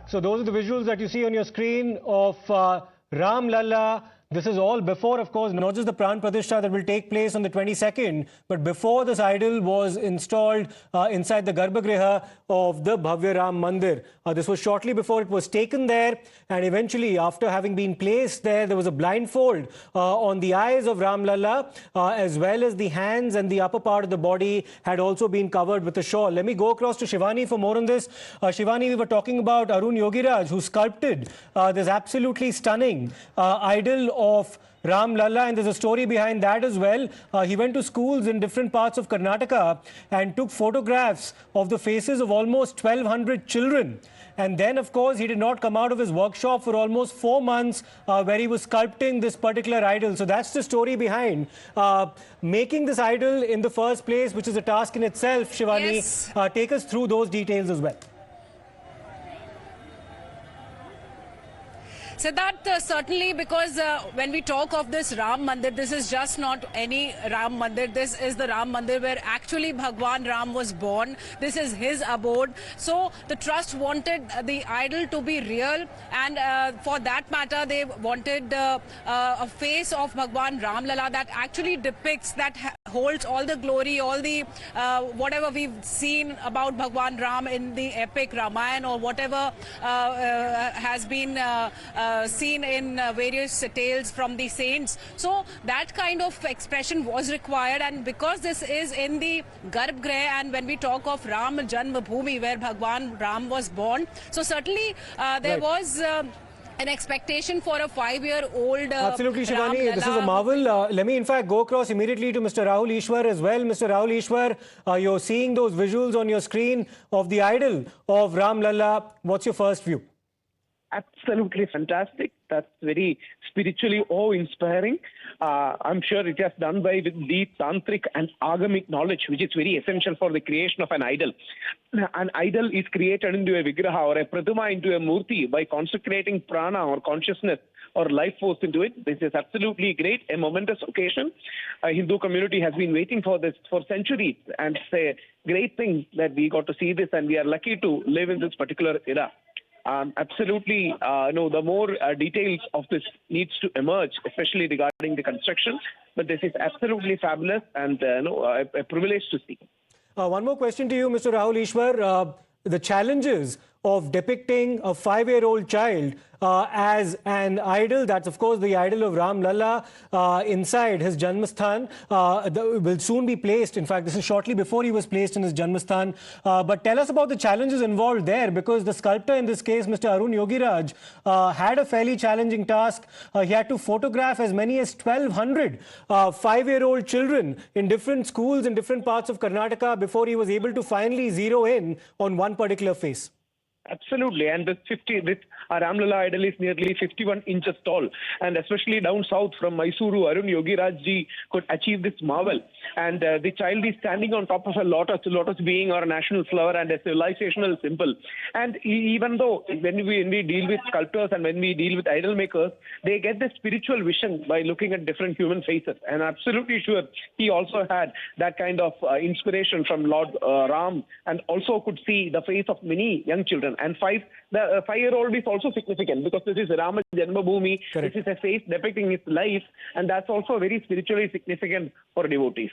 So those are the visuals that you see on your screen of Ram Lalla. This is all before, of course, not just the Pran Pratishtha that will take place on the 22nd, but before this idol was installed inside the Garbhagriha of the Bhavya Ram Mandir. This was shortly before it was taken there, and eventually, after having been placed there, there was a blindfold on the eyes of Ram Lalla, as well as the hands and the upper part of the body had also been covered with a shawl. Let me go across to Shivani for more on this. Shivani, we were talking about Arun Yogiraj, who sculpted this absolutely stunning idol of Ram Lalla, and there's a story behind that as well. He went to schools in different parts of Karnataka and took photographs of the faces of almost 1,200 children. And then, of course, he did not come out of his workshop for almost 4 months where he was sculpting this particular idol. So that's the story behind making this idol in the first place, which is a task in itself. Shivani, yes. Take us through those details as well. Siddharth, certainly, because when we talk of this Ram Mandir, this is just not any Ram Mandir. This is the Ram Mandir where actually Bhagwan Ram was born. This is his abode. So the trust wanted the idol to be real, and for that matter, they wanted a face of Bhagwan Ram Lalla that actually depicts, that holds all the glory, all the whatever we've seen about Bhagwan Ram in the epic Ramayana, or whatever has been seen in various tales from the saints. So that kind of expression was required, and because this is in the Garbhagriha, and when we talk of Ram Janmabhoomi, where Bhagwan Ram was born, so certainly there was an expectation for a 5-year-old Absolutely, Shivani. This is a marvel. Let me, in fact, go across immediately to Mr. Rahul Ishwar as well. Mr. Rahul Ishwar, you're seeing those visuals on your screen of the idol of Ram Lalla. What's your first view? Absolutely fantastic. That's very spiritually awe-inspiring. I'm sure it has done by with deep tantric and agamic knowledge, which is very essential for the creation of an idol. An idol is created into a vigraha or a pratuma into a murti by consecrating prana or consciousness or life force into it. This is absolutely great, a momentous occasion. Hindu community has been waiting for this for centuries, and it's a great thing that we got to see this, and we are lucky to live in this particular era. Absolutely, the more details of this needs to emerge, especially regarding the construction. But this is absolutely fabulous, and a privilege to see. One more question to you, Mr. Rahul Ishwar. The challenges of depicting a 5-year-old child as an idol, that's of course the idol of Ram Lalla, inside his Janmasthan, will soon be placed. In fact, this is shortly before he was placed in his Janmasthan. But tell us about the challenges involved there, because the sculptor in this case, Mr. Arun Yogiraj, had a fairly challenging task. He had to photograph as many as 1,200 5-year-old children in different schools in different parts of Karnataka before he was able to finally zero in on one particular face. Absolutely, and this Ram Lalla idol is nearly 51 inches tall, and especially down south from Mysuru, Arun Yogiraj ji could achieve this marvel. And the child is standing on top of a lotus being our national flower and a civilizational symbol. And even though when we deal with sculptors and when we deal with idol makers, they get the spiritual vision by looking at different human faces. And I'm absolutely sure he also had that kind of inspiration from Lord Ram, and also could see the face of many young children. And the 5-year-old is also significant because this is Rama Janmabhoomi. This is a face depicting his life, and that's also very spiritually significant for devotees.